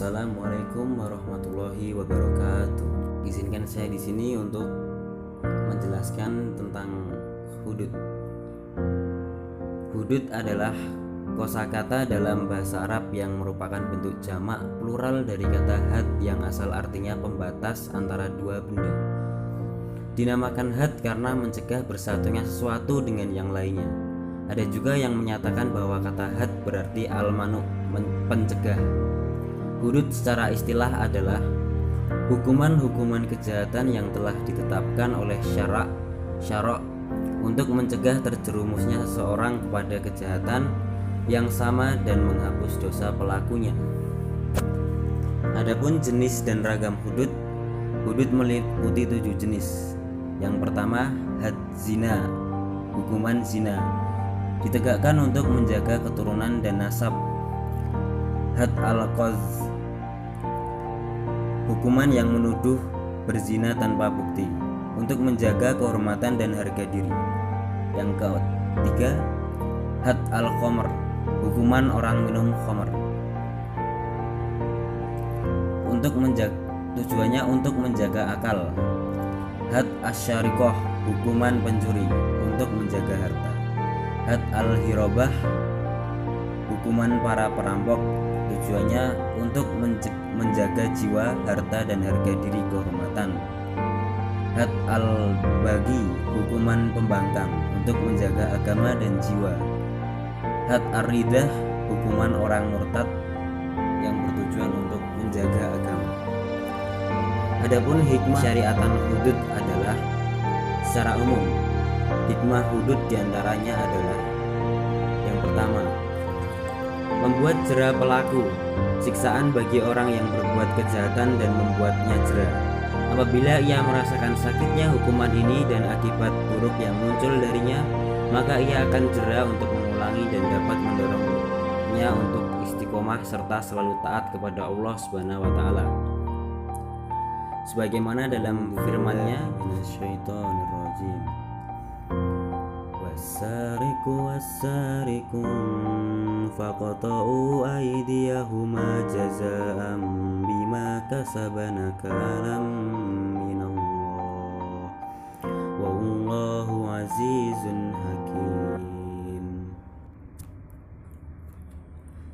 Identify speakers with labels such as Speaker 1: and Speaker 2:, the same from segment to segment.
Speaker 1: Assalamualaikum warahmatullahi wabarakatuh. Izinkan saya di sini untuk menjelaskan tentang hudud. Hudud adalah kosakata dalam bahasa Arab yang merupakan bentuk jamak plural dari kata had yang asal artinya pembatas antara dua benda. Dinamakan had karena mencegah bersatunya sesuatu dengan yang lainnya. Ada juga yang menyatakan bahwa kata had berarti al-manu, pencegah. Hudud secara istilah adalah hukuman-hukuman kejahatan yang telah ditetapkan oleh syara' untuk mencegah terjerumusnya seseorang kepada kejahatan yang sama dan menghapus dosa pelakunya. Adapun jenis dan ragam hudud meliputi 7 jenis. Yang pertama, had zina, hukuman zina, ditegakkan untuk menjaga keturunan dan nasab. Had al-qadz, hukuman yang menuduh berzina tanpa bukti untuk menjaga kehormatan dan harga diri. Yang ketiga, had al-khamr, hukuman orang minum khamr, tujuannya untuk menjaga akal. Had asyarikoh, hukuman pencuri untuk menjaga harta. Had al-hirobah, hukuman para perampok, tujuannya untuk menjaga jiwa, harta, dan harga diri kehormatan. Had al-bagi, hukuman pembangkang untuk menjaga agama dan jiwa. Had ar-ridah, hukuman orang murtad yang bertujuan untuk menjaga agama. Adapun hikmah syariatan hudud adalah secara umum. Hikmah hudud diantaranya adalah yang pertama, membuat jera pelaku, siksaan bagi orang yang berbuat kejahatan dan membuatnya jera. Apabila ia merasakan sakitnya hukuman ini dan akibat buruk yang muncul darinya, maka ia akan jera untuk mengulangi dan dapat mendorongnya untuk istiqomah serta selalu taat kepada Allah Subhanahu wa taala. Sebagaimana dalam firman-Nya, minasyaitonirrajim, wasariqu wasariqu faqata'u aydiyahuma jazaa'an bima kasabana kalam minallah wallahu azizun hakim.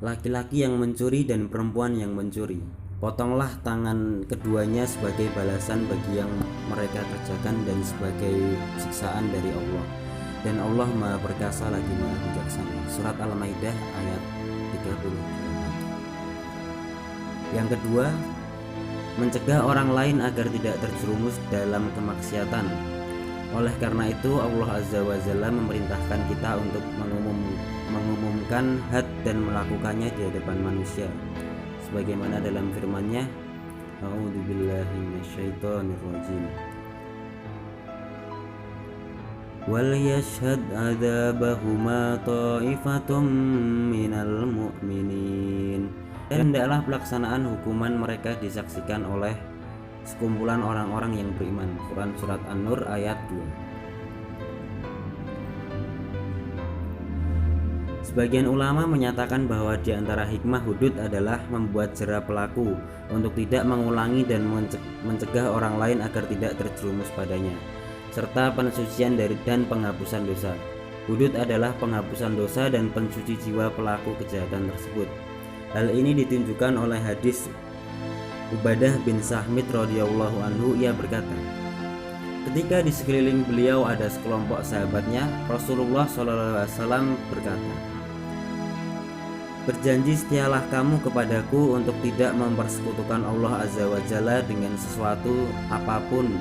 Speaker 1: Laki-laki yang mencuri dan perempuan yang mencuri, potonglah tangan keduanya sebagai balasan bagi yang mereka kerjakan dan sebagai siksaan dari Allah. Dan Allah Maha Perkasa lagi Maha Bijaksana. Surat Al-Maidah ayat 38. Yang kedua, mencegah orang lain agar tidak terjerumus dalam kemaksiatan. Oleh karena itu Allah Azza wa Jalla memerintahkan kita untuk mengumumkan had dan melakukannya di hadapan manusia. Sebagaimana dalam firman-Nya, a'udzubillahi minasyaitonirrajim, wal yashhad adzabahuma ta'ifatum minal mu'minin. Dan hendaklah pelaksanaan hukuman mereka disaksikan oleh sekumpulan orang-orang yang beriman. Quran surat An-Nur ayat 2. Sebagian ulama menyatakan bahwa di antara hikmah hudud adalah membuat jera pelaku untuk tidak mengulangi dan mencegah orang lain agar tidak terjerumus padanya, serta pensucian dan penghapusan dosa. Hudud adalah penghapusan dosa dan pensuci jiwa pelaku kejahatan tersebut. Hal ini ditunjukkan oleh hadis Ubadah bin Samit radhiyallahu anhu. Ia berkata, ketika di sekeliling beliau ada sekelompok sahabatnya, Rasulullah SAW berkata, berjanji setialah kamu kepadaku untuk tidak mempersekutukan Allah Azza wa Jalla dengan sesuatu apapun,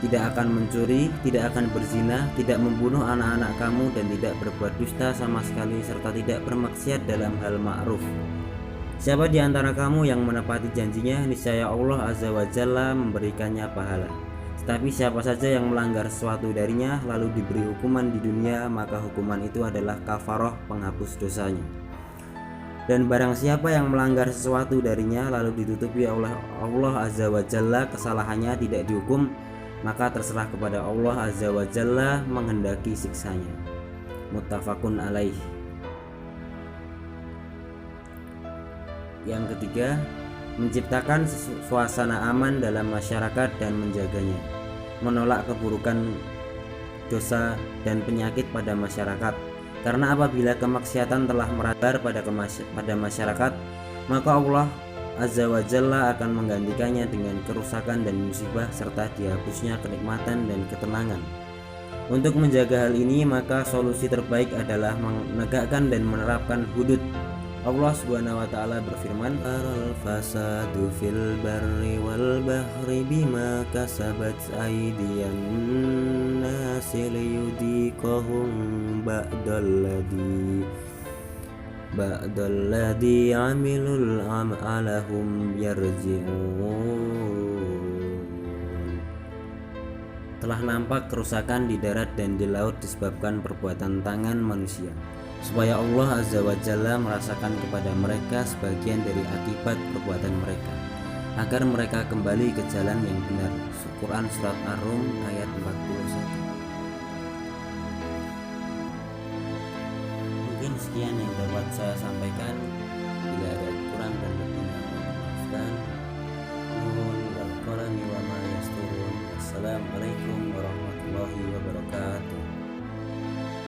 Speaker 1: tidak akan mencuri, tidak akan berzina, tidak membunuh anak-anak kamu, dan tidak berbuat dusta sama sekali, serta tidak bermaksiat dalam hal ma'ruf. Siapa di antara kamu yang menepati janjinya, niscaya Allah Azza wa Jalla memberikannya pahala. Tetapi siapa saja yang melanggar sesuatu darinya lalu diberi hukuman di dunia, maka hukuman itu adalah kafaroh, penghapus dosanya. Dan barang siapa yang melanggar sesuatu darinya lalu ditutupi oleh Allah Azza wa Jalla kesalahannya, tidak dihukum, maka terserah kepada Allah Azza wa Jalla menghendaki siksanya. Muttafaqun alaih. Yang ketiga, menciptakan suasana aman dalam masyarakat dan menjaganya, menolak keburukan, dosa, dan penyakit pada masyarakat. Karena apabila kemaksiatan telah meradar pada masyarakat, maka Allah Azza wa Jalla akan menggantikannya dengan kerusakan dan musibah serta dihapusnya kenikmatan dan ketenangan. Untuk menjaga hal ini, maka solusi terbaik adalah menegakkan dan menerapkan hudud. Allah Subhanahu wa taala berfirman, "Al-fasadu fil barri wal bahri bima kasabat aydiyan nasi liyudhiqahum ba'dalladhi amilul amalahum yarji'un." Telah nampak kerusakan di darat dan di laut disebabkan perbuatan tangan manusia, supaya Allah Azza wa Jalla merasakan kepada mereka sebagian dari akibat perbuatan mereka, agar mereka kembali ke jalan yang benar. Quran Surat Ar-Rum ayat 41. Mungkin sekian yang dapat saya sampaikan. Bila ada kurang dan lebihnya, mohon maafkan.